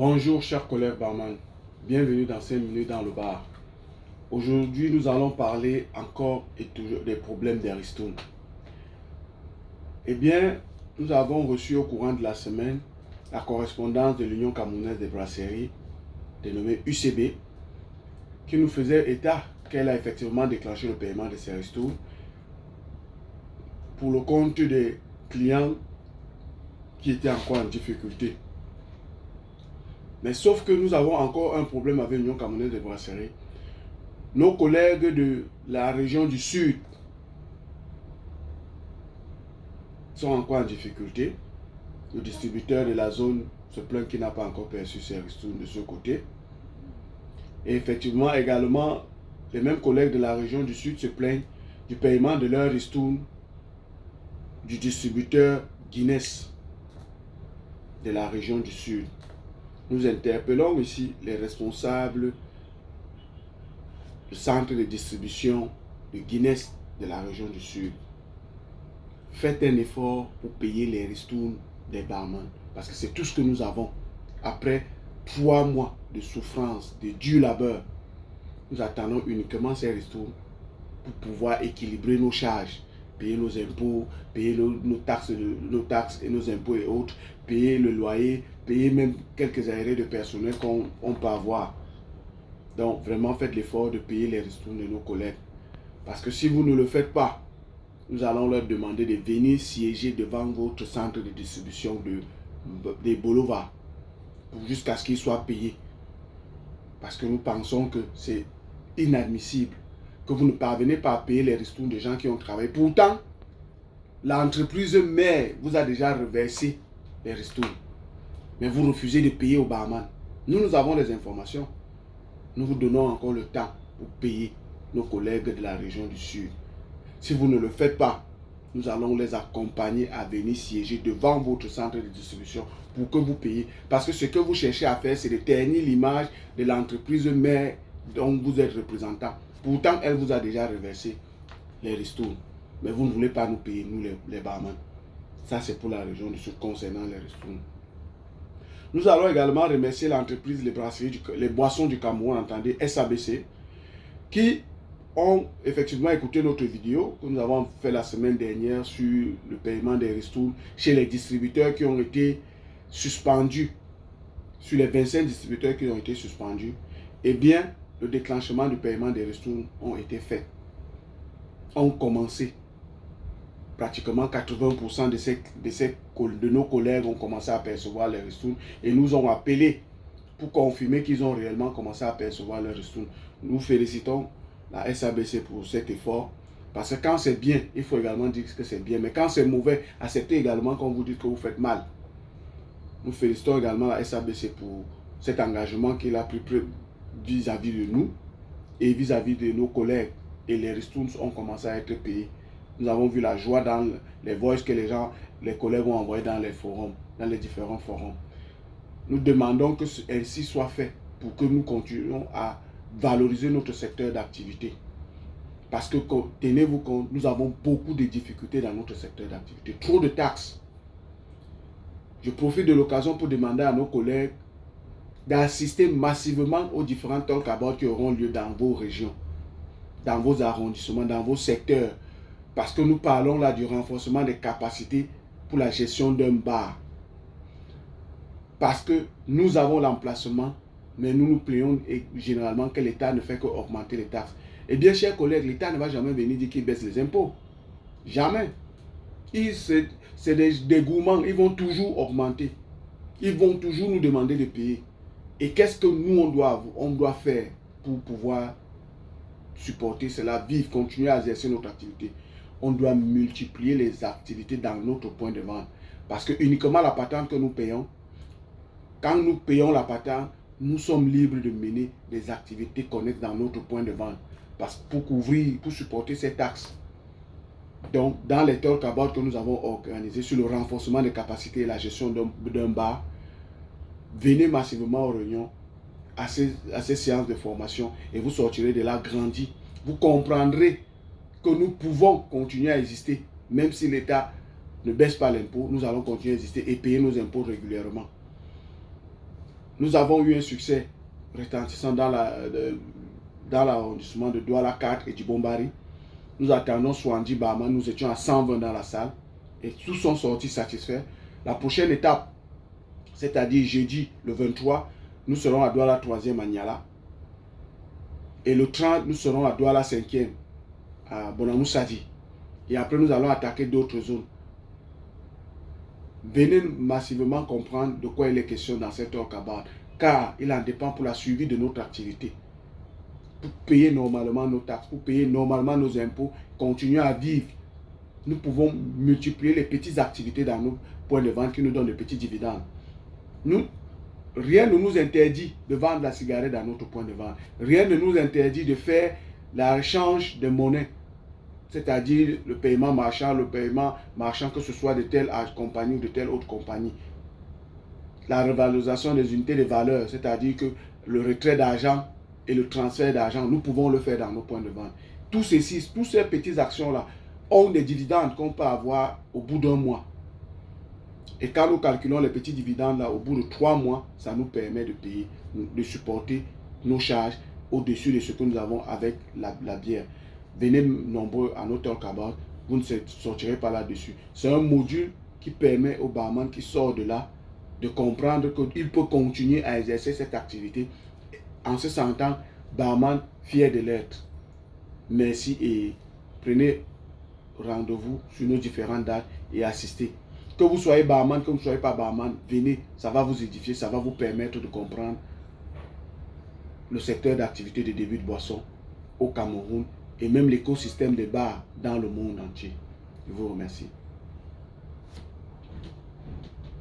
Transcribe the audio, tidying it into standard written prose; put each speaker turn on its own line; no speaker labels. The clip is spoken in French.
Bonjour chers collègues barman, bienvenue dans 5 minutes dans le bar. Aujourd'hui nous allons parler encore et toujours des problèmes des ristournes. Eh bien, nous avons reçu au courant de la semaine la correspondance de l'Union camerounaise des brasseries, dénommée UCB, qui nous faisait état qu'elle a effectivement déclenché le paiement de ces ristournes pour le compte des clients qui étaient encore en difficulté. Mais sauf que nous avons encore un problème avec l'Union camerounaise des brasseries. Nos collègues de la région du Sud sont encore en difficulté. Le distributeur de la zone se plaint qu'il n'a pas encore perçu ses ristournes de ce côté. Et effectivement, également, les mêmes collègues de la région du Sud se plaignent du paiement de leurs ristournes du distributeur Guinness de la région du Sud. Nous interpellons ici les responsables du centre de distribution de Guinness de la région du Sud. Faites un effort pour payer les ristournes des barman, parce que c'est tout ce que nous avons. Après 3 mois de souffrance, de dur labeur, nous attendons uniquement ces ristournes pour pouvoir équilibrer nos charges, payer nos impôts, payer nos taxes et nos impôts et autres, payer le loyer, payer même quelques arrêts de personnel qu'on peut avoir. Donc vraiment faites l'effort de payer les ristournes de nos collègues. Parce que si vous ne le faites pas, nous allons leur demander de venir siéger devant votre centre de distribution des Bolova jusqu'à ce qu'ils soient payés. Parce que nous pensons que c'est inadmissible que vous ne parvenez pas à payer les ristournes des gens qui ont travaillé. Pourtant, l'entreprise mère vous a déjà reversé les ristournes. Mais vous refusez de payer au barman. Nous avons les informations. Nous vous donnons encore le temps pour payer nos collègues de la région du Sud. Si vous ne le faites pas, nous allons les accompagner à venir siéger devant votre centre de distribution pour que vous payiez. Parce que ce que vous cherchez à faire, c'est de ternir l'image de l'entreprise mère dont vous êtes représentant. Pourtant, elle vous a déjà reversé les ristournes. Mais vous ne voulez pas nous payer, nous les barman. Ça, c'est pour la région du Sud concernant les ristournes. Nous allons également remercier l'entreprise Les Boissons du Cameroun, entendez, SABC, qui ont effectivement écouté notre vidéo que nous avons fait la semaine dernière sur le paiement des ristournes chez les distributeurs qui ont été suspendus. Sur les 25 distributeurs qui ont été suspendus, eh bien, le déclenchement du paiement des ristournes ont été faits. Ont commencé. Pratiquement 80% de nos collègues ont commencé à percevoir les ristournes et nous ont appelé pour confirmer qu'ils ont réellement commencé à percevoir les ristournes. Nous félicitons la SABC pour cet effort. Parce que quand c'est bien, il faut également dire que c'est bien. Mais quand c'est mauvais, acceptez également qu'on vous dit que vous faites mal. Nous félicitons également la SABC pour cet engagement qu'il a pris vis-à-vis de nous et vis-à-vis de nos collègues. Et les ristournes ont commencé à être payés. Nous avons vu la joie dans les voices que les collègues ont envoyés dans les forums, dans les différents forums. Nous demandons que ainsi soit fait pour que nous continuions à valoriser notre secteur d'activité. Parce que, tenez-vous compte, nous avons beaucoup de difficultés dans notre secteur d'activité. Trop de taxes. Je profite de l'occasion pour demander à nos collègues d'assister massivement aux différents talk about qui auront lieu dans vos régions, dans vos arrondissements, dans vos secteurs. Parce que nous parlons là du renforcement des capacités pour la gestion d'un bar. Parce que nous avons l'emplacement, mais nous nous plaignons généralement que l'État ne fait qu'augmenter les taxes. Eh bien, chers collègues, l'État ne va jamais venir dire qu'il baisse les impôts. Jamais. C'est des gourmands, ils vont toujours augmenter. Ils vont toujours nous demander de payer. Et qu'est-ce que nous, on doit faire pour pouvoir supporter cela, vivre, continuer à exercer notre activité? On doit multiplier les activités dans notre point de vente. Parce que uniquement la patente que nous payons, quand nous payons la patente, nous sommes libres de mener des activités connexes dans notre point de vente. Parce que pour supporter ces taxes. Donc, dans les talk about que nous avons organisés sur le renforcement des capacités et la gestion d'un bar, venez massivement aux réunions, à ces séances de formation et vous sortirez de là grandi. Vous comprendrez que nous pouvons continuer à exister, même si l'État ne baisse pas l'impôt, nous allons continuer à exister et payer nos impôts régulièrement. Nous avons eu un succès retentissant dans l'arrondissement de Douala 4 et du Bombari. Nous attendons Swandi Bahman, nous étions à 120 dans la salle et tous sont sortis satisfaits. La prochaine étape, c'est-à-dire jeudi le 23, nous serons à Douala 3e à Niala. Et le 30, nous serons à Douala 5e à Bonamoussadi. Et après, nous allons attaquer d'autres zones. Venez massivement comprendre de quoi il est question dans cette Orkabar, car il en dépend pour la suivi de notre activité. Pour payer normalement nos taxes, pour payer normalement nos impôts, continuer à vivre. Nous pouvons multiplier les petites activités dans nos points de vente qui nous donnent de petits dividendes. Rien ne nous interdit de vendre la cigarette dans notre point de vente. Rien ne nous interdit de faire l'échange de monnaie, c'est-à-dire le paiement marchand, que ce soit de telle compagnie ou de telle autre compagnie. La revalorisation des unités de valeur, c'est-à-dire que le retrait d'argent et le transfert d'argent, nous pouvons le faire dans nos points de vente. Toutes ces petites actions-là ont des dividendes qu'on peut avoir au bout d'un mois. Et quand nous calculons les petits dividendes là, au bout de 3 mois, ça nous permet de payer, de supporter nos charges au-dessus de ce que nous avons avec la bière. Venez nombreux à notre Orkabar, vous ne sortirez pas là-dessus. C'est un module qui permet au barman qui sort de là de comprendre qu'il peut continuer à exercer cette activité en se sentant barman fier de l'être. Merci et prenez rendez-vous sur nos différentes dates et assistez. Que vous soyez barman, que vous ne soyez pas barman, venez, ça va vous édifier, ça va vous permettre de comprendre le secteur d'activité de débit de boisson au Cameroun et même l'écosystème des bars dans le monde entier. Je vous remercie.